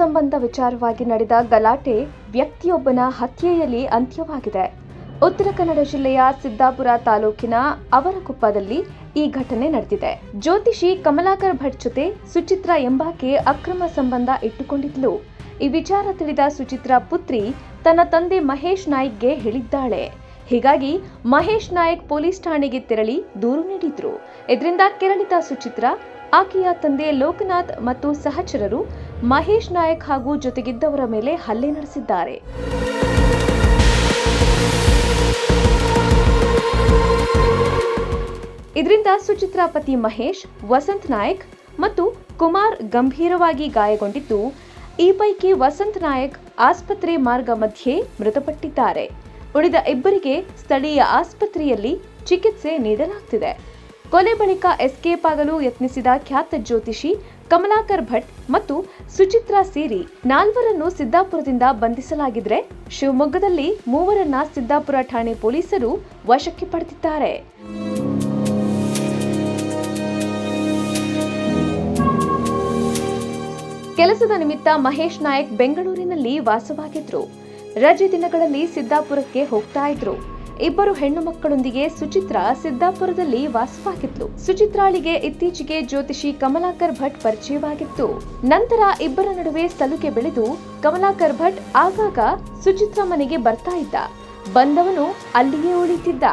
ಸಂಬಂಧ ವಿಚಾರವಾಗಿ ನಡೆದ ಗಲಾಟೆ ವ್ಯಕ್ತಿಯೊಬ್ಬನ ಹತ್ಯೆಯಲ್ಲಿ ಅಂತ್ಯವಾಗಿದೆ. ಉತ್ತರ ಕನ್ನಡ ಜಿಲ್ಲೆಯ ಸಿದ್ದಾಪುರ ತಾಲೂಕಿನ ಅವರಕೊಪ್ಪದಲ್ಲಿ ಈ ಘಟನೆ ನಡೆದಿದೆ. ಜ್ಯೋತಿಷಿ ಕಮಲಾಕರ್ ಭಟ್ ಜೊತೆ ಸುಚಿತ್ರಾ ಎಂಬಾಕೆ ಅಕ್ರಮ ಸಂಬಂಧ ಇಟ್ಟುಕೊಂಡಿದ್ಲು. ಈ ವಿಚಾರ ತಿಳಿದ ಸುಚಿತ್ರಾ ಪುತ್ರಿ ತನ್ನ ತಂದೆ ಮಹೇಶ್ ನಾಯ್ಕ್ಗೆ ಹೇಳಿದ್ದಾಳೆ. ಹೀಗಾಗಿ ಮಹೇಶ್ ನಾಯ್ಕ್ ಪೊಲೀಸ್ ಠಾಣೆಗೆ ತೆರಳಿ ದೂರು ನೀಡಿದ್ರು. ಇದರಿಂದ ಕೆರಳಿದ ಸುಚಿತ್ರಾ ಆಕೆಯ ತಂದೆ ಲೋಕನಾಥ್ ಮತ್ತು ಸಹಚರರು ಮಹೇಶ್ ನಾಯ್ಕ್ ಹಾಗೂ ಜೊತೆಗಿದ್ದವರ ಮೇಲೆ ಹಲ್ಲೆ ನಡೆಸಿದ್ದಾರೆ. ಇದರಿಂದ ಸುಚಿತ್ರಾ ಪತಿ ಮಹೇಶ್, ವಸಂತ್ ನಾಯ್ಕ್ ಮತ್ತು ಕುಮಾರ್ ಗಂಭೀರವಾಗಿ ಗಾಯಗೊಂಡಿದ್ದು, ಈ ಪೈಕಿ ವಸಂತ್ ನಾಯ್ಕ್ ಆಸ್ಪತ್ರೆ ಮಾರ್ಗ ಮಧ್ಯೆ ಮೃತಪಟ್ಟಿದ್ದಾರೆ. ಉಳಿದ ಇಬ್ಬರಿಗೆ ಸ್ಥಳೀಯ ಆಸ್ಪತ್ರೆಯಲ್ಲಿ ಚಿಕಿತ್ಸೆ ನೀಡಲಾಗುತ್ತಿದೆ. ಕೊಲೆ ಬಳಿಕ ಎಸ್ಕೇಪ್ ಆಗಲು ಯತ್ನಿಸಿದ ಖ್ಯಾತ ಜ್ಯೋತಿಷಿ ಕಮಲಾಕರ್ ಭಟ್ ಮತ್ತು ಸುಚಿತ್ರಾ ಸೇರಿ 4ರನ್ನು ಸಿದ್ದಾಪುರದಿಂದ ಬಂಧಿಸಲಾಗಿದ್ರೆ, ಶಿವಮೊಗ್ಗದಲ್ಲಿ 3ರನ್ನ ಸಿದ್ದಾಪುರ ಠಾಣೆ ಪೊಲೀಸರು ವಶಕ್ಕೆ ಪಡೆದಿದ್ದಾರೆ. ಕೆಲಸದ ನಿಮಿತ್ತ ಮಹೇಶ್ ನಾಯ್ಕ್ ಬೆಂಗಳೂರಿನಲ್ಲಿ ವಾಸವಾಗಿದ್ರು. ರಜೆ ದಿನಗಳಲ್ಲಿ ಸಿದ್ದಾಪುರಕ್ಕೆ ಹೋಗ್ತಾ ಇದ್ರು. ಇಬ್ಬರು ಹೆಣ್ಣು ಮಕ್ಕಳೊಂದಿಗೆ ಸುಚಿತ್ರಾ ಸಿದ್ದಾಪುರದಲ್ಲಿ ವಾಸವಾಗಿದ್ಲು. ಸುಚಿತ್ರಾಳಿಗೆ ಇತ್ತೀಚೆಗೆ ಜ್ಯೋತಿಷಿ ಕಮಲಾಕರ್ ಭಟ್ ಪರಿಚಯವಾಗಿತ್ತು. ನಂತರ ಇಬ್ಬರ ನಡುವೆ ಸಲುಕೆ ಬೆಳೆದು ಕಮಲಾಕರ್ ಭಟ್ ಆಗಾಗ ಸುಚಿತ್ರಾ ಮನೆಗೆ ಬರ್ತಾ ಇದ್ದ. ಬಂದವನು ಅಲ್ಲಿಯೇ ಉಳಿತಿದ್ದ.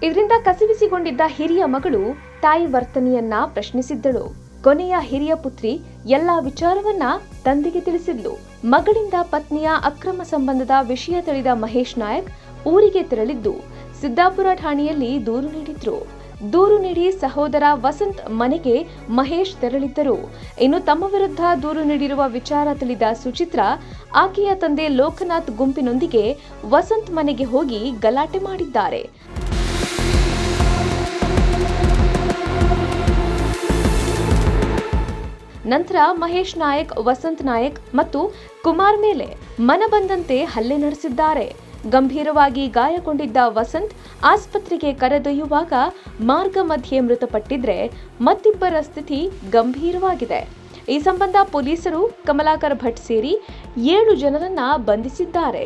ಇದರಿಂದ ಕಸಿವಿಸಿಗೊಂಡಿದ್ದ ಹಿರಿಯ ಮಗಳು ತಾಯಿ ವರ್ತನೆಯನ್ನ ಪ್ರಶ್ನಿಸಿದ್ದಳು. ಕೊನೆಯ ಹಿರಿಯ ಪುತ್ರಿ ಎಲ್ಲಾ ವಿಚಾರವನ್ನ ತಂದೆಗೆ ತಿಳಿಸಿದ್ಲು. ಮಗಳಿಂದ ಪತ್ನಿಯ ಅಕ್ರಮ ಸಂಬಂಧದ ವಿಷಯ ತಿಳಿದ ಮಹೇಶ್ ನಾಯ್ಕ್ ಊರಿಗೆ ತೆರಳಿದ್ದು ಸಿದ್ದಾಪುರ ಠಾಣೆಯಲ್ಲಿ ದೂರು ನೀಡಿದ್ರು. ದೂರು ನೀಡಿ ಸಹೋದರ ವಸಂತ್ ಮನೆಗೆ ಮಹೇಶ್ ತೆರಳಿದ್ದರು. ಇನ್ನು ತಮ್ಮ ವಿರುದ್ಧ ದೂರು ನೀಡಿರುವ ವಿಚಾರ ತಿಳಿದ ಸುಚಿತ್ರಾ ಆಕೆಯ ತಂದೆ ಲೋಕನಾಥ್ ಗುಂಪಿನೊಂದಿಗೆ ವಸಂತ್ ಮನೆಗೆ ಹೋಗಿ ಗಲಾಟೆ ಮಾಡಿದ್ದಾರೆ. ನಂತರ ಮಹೇಶ್ ನಾಯ್ಕ್, ವಸಂತ್ ನಾಯ್ಕ್ ಮತ್ತು ಕುಮಾರ್ ಮೇಲೆ ಮನಬಂದಂತೆ ಹಲ್ಲೆ ನಡೆಸಿದ್ದಾರೆ. ಗಂಭೀರವಾಗಿ ಗಾಯಗೊಂಡಿದ್ದ ವಸಂತ್ ಆಸ್ಪತ್ರೆಗೆ ಕರೆದೊಯ್ಯುವಾಗ ಮಾರ್ಗ ಮಧ್ಯೆ ಮೃತಪಟ್ಟಿದ್ರೆ, ಮತ್ತಿಬ್ಬರ ಸ್ಥಿತಿ ಗಂಭೀರವಾಗಿದೆ. ಈ ಸಂಬಂಧ ಪೊಲೀಸರು ಕಮಲಾಕರ್ ಭಟ್ ಸೇರಿ 7 ಜನರನ್ನ ಬಂಧಿಸಿದ್ದಾರೆ.